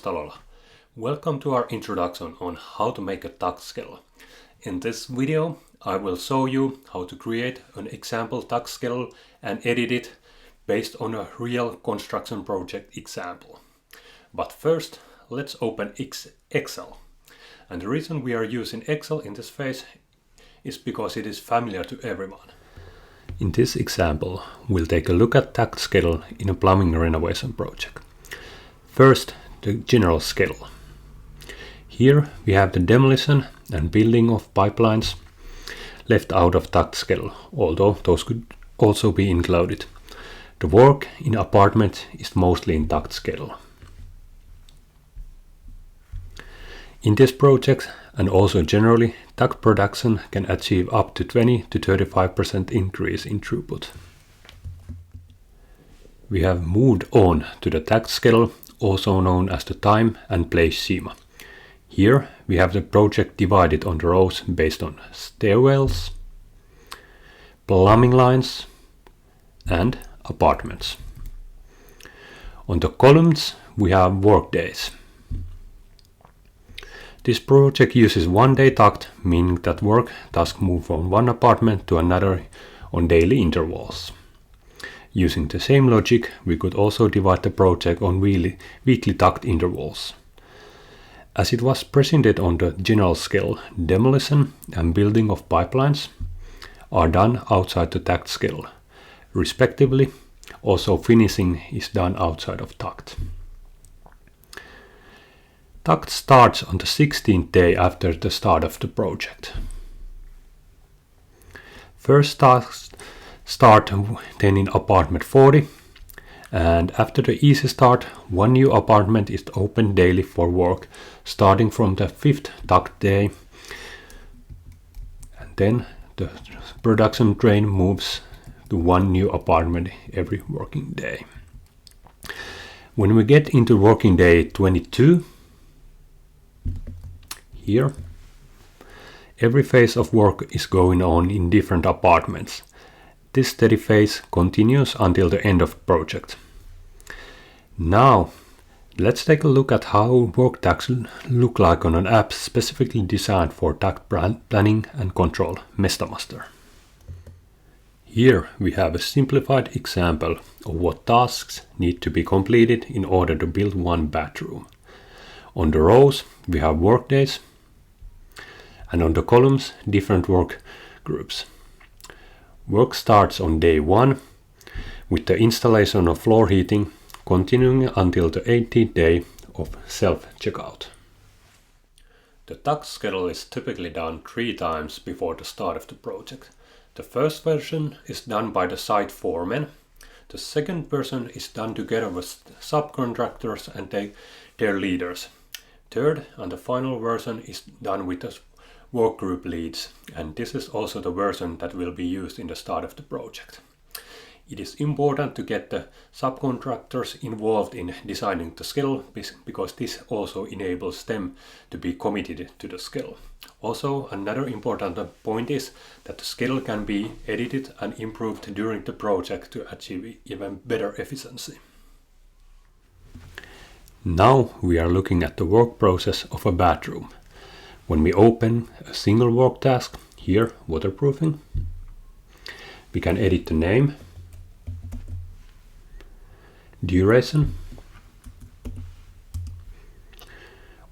Talola. Welcome to our introduction on how to make a Takt schedule. In this video, I will show you how to create an example Takt schedule and edit it based on a real construction project example. But first, let's open Excel. And the reason we are using Excel in this phase is because it is familiar to everyone. In this example, we'll take a look at Takt schedule in a plumbing renovation project. First, the general schedule. Here we have the demolition and building of pipelines left out of Takt schedule, although those could also be included. The work in apartment is mostly in Takt schedule. In this project, and also generally, Takt production can achieve up to 20 to 35% increase in throughput. We have moved on to the Takt schedule, also known as the time and place schema. Here we have the project divided on the rows based on stairwells, plumbing lines, and apartments. On the columns we have work days. This project uses one-day Takt, meaning that work tasks move from one apartment to another on daily intervals. Using the same logic, we could also divide the project on weekly Takt intervals. As it was presented on the general scale, demolition and building of pipelines are done outside the Takt schedule. Respectively, also finishing is done outside of Takt. Takt starts on the 16th day after the start of the project. First tasks start then in apartment 40, and after the easy start, one new apartment is opened daily for work starting from the 5th Takt day, and then the production train moves to one new apartment every working day. When we get into working day 22, here every phase of work is going on in different apartments. This steady phase continues until the end of the project. Now, let's take a look at how work tasks look like on an app specifically designed for Takt planning and control, MestaMaster. Here we have a simplified example of what tasks need to be completed in order to build one bathroom. On the rows we have work days, and on the columns different work groups. Work starts on day 1 with the installation of floor heating, continuing until the 18th day of self-checkout. The Takt schedule is typically done 3 times before the start of the project. The first version is done by the site foreman. The second version is done together with subcontractors and their leaders. Third and the final version is done with the work group leads, and this is also the version that will be used in the start of the project. It is important to get the subcontractors involved in designing the schedule because this also enables them to be committed to the schedule. Also, another important point is that the schedule can be edited and improved during the project to achieve even better efficiency. Now we are looking at the work process of a bathroom. When we open a single work task, here waterproofing, we can edit the name, duration,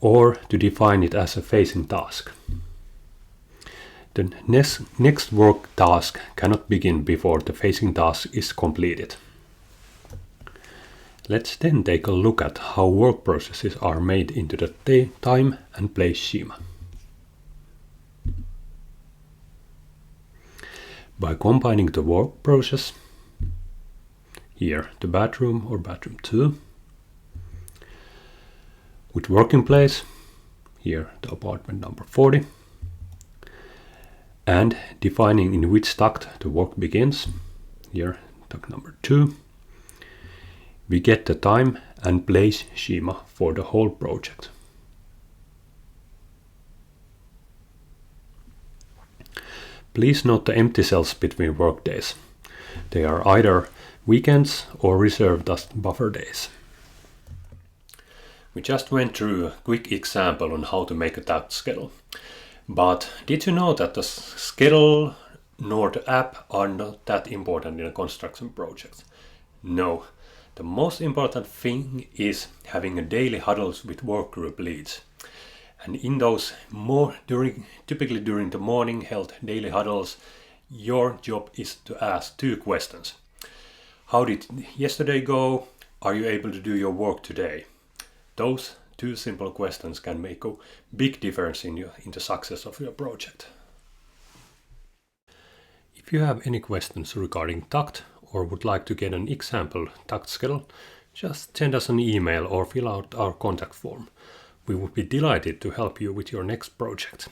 or to define it as a facing task. The next work task cannot begin before the facing task is completed. Let's then take a look at how work processes are made into the time and place schema. By combining the work process, here the bathroom or bathroom 2, with working place, here the apartment number 40, and defining in which Takt the work begins, here Takt number 2, we get the time and place schema for the whole project. Please note the empty cells between workdays. They are either weekends or reserved as buffer days. We just went through a quick example on how to make a Takt schedule. But did you know that the schedule nor the app are not that important in a construction project? No. The most important thing is having a daily huddles with work group leads. And in those typically during the morning held daily huddles, your job is to ask 2 questions. How did yesterday go? Are you able to do your work today? Those 2 simple questions can make a big difference in the success of your project. If you have any questions regarding Takt or would like to get an example Takt schedule, just send us an email or fill out our contact form. We would be delighted to help you with your next project.